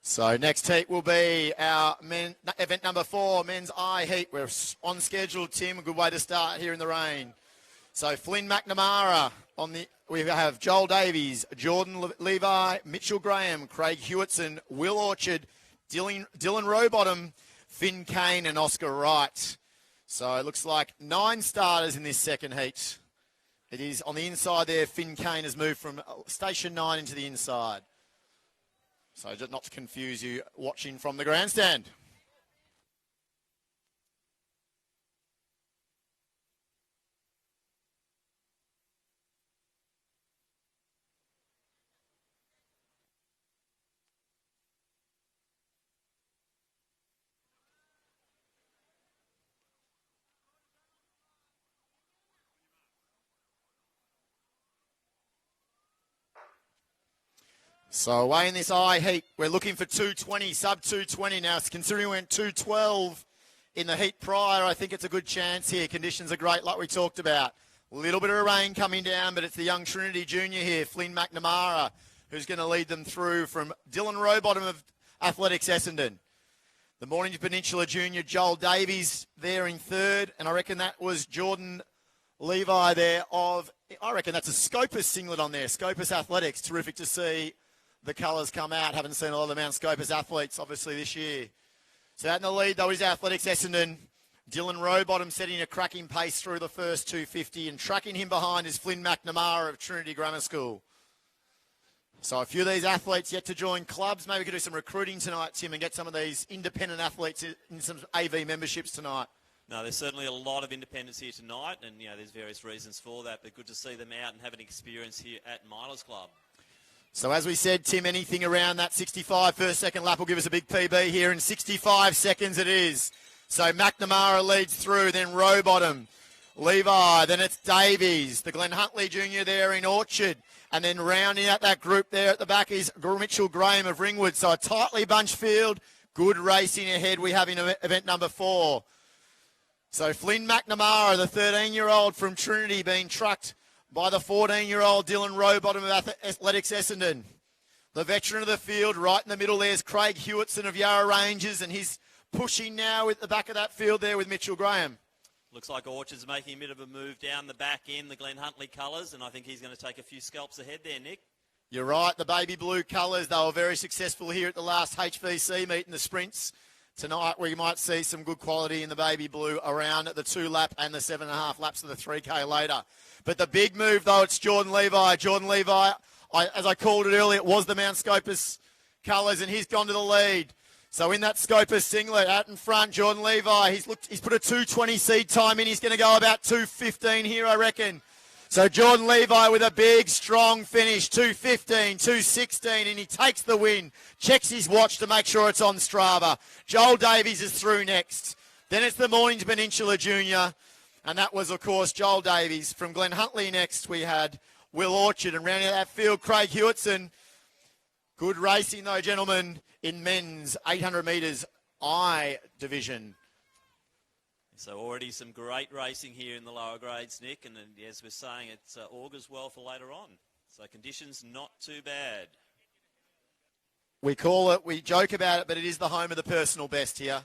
So next heat will be our event number 4, men's I heat. We're on schedule, Tim. A good way to start here in the rain. So Flynn McNamara we have Joel Davies, Jordan Levi, Mitchell Graham, Craig Hewitson, Will Orchard, Dylan Rowbottom, Finn Kane and Oscar Wright. So it looks like 9 starters in this second heat. It is on the inside there. Finn Kane has moved from station 9 into the inside. So just not to confuse you watching from the grandstand. So away in this I heat, we're looking for 220, sub 220 now. Considering we went 212 in the heat prior, I think it's a good chance here. Conditions are great like we talked about. A little bit of rain coming down, but it's the young Trinity junior here, Flynn McNamara, who's going to lead them through from Dylan Rowbottom of Athletics Essendon. The Mornington Peninsula junior, Joel Davies there in third, and I reckon that was Jordan Levi there I reckon that's a Scopus singlet on there, Scopus Athletics. Terrific to see the colours come out. Haven't seen a lot of the Mount Scopus athletes, obviously, this year. So out in the lead, though, is Athletics Essendon. Dylan Rowbottom setting a cracking pace through the first 250, and tracking him behind is Flynn McNamara of Trinity Grammar School. So a few of these athletes yet to join clubs. Maybe we could do some recruiting tonight, Tim, and get some of these independent athletes in some AV memberships tonight. No, there's certainly a lot of independence here tonight, and there's various reasons for that, but good to see them out and have an experience here at Milers Club. So as we said, Tim, anything around that 65 first second lap will give us a big PB here. In 65 seconds it is. So McNamara leads through, then Rowbottom, Levi, then it's Davies, the Glenn Huntley Jr. there in Orchard. And then rounding out that group there at the back is Mitchell Graham of Ringwood. So a tightly bunched field. Good racing ahead we have in event number 4. So Flynn McNamara, the 13-year-old from Trinity, being trucked by the 14-year-old Dylan Rowbottom of Athletics Essendon. The veteran of the field, right in the middle there's Craig Hewitson of Yarra Rangers, and he's pushing now at the back of that field there with Mitchell Graham. Looks like Orchard's making a bit of a move down the back end, the Glenn Huntley colours, and I think he's going to take a few scalps ahead there, Nick. You're right, the baby blue colours, they were very successful here at the last HVC meet in the sprints. Tonight we might see some good quality in the baby blue around the 2-lap and the 7.5 laps of the 3K later. But the big move, though, it's Jordan Levi. Jordan Levi, as I called it earlier, it was the Mount Scopus colours, and he's gone to the lead. So in that Scopus singlet, out in front, Jordan Levi, he's put a 2:20 seed time in. He's going to go about 2:15 here, I reckon. So Jordan Levi with a big, strong finish, 2:15, 2:16, and he takes the win. Checks his watch to make sure it's on Strava. Joel Davies is through next. Then it's the Mornington Peninsula Junior, and that was, of course, Joel Davies. From Glen Huntley next, we had Will Orchard, and rounding out that field, Craig Hewitson. Good racing, though, gentlemen, in men's 800 metres I division. So already some great racing here in the lower grades, Nick, and as we're saying, it augurs well for later on. So conditions not too bad. We joke about it, but it is the home of the personal best here.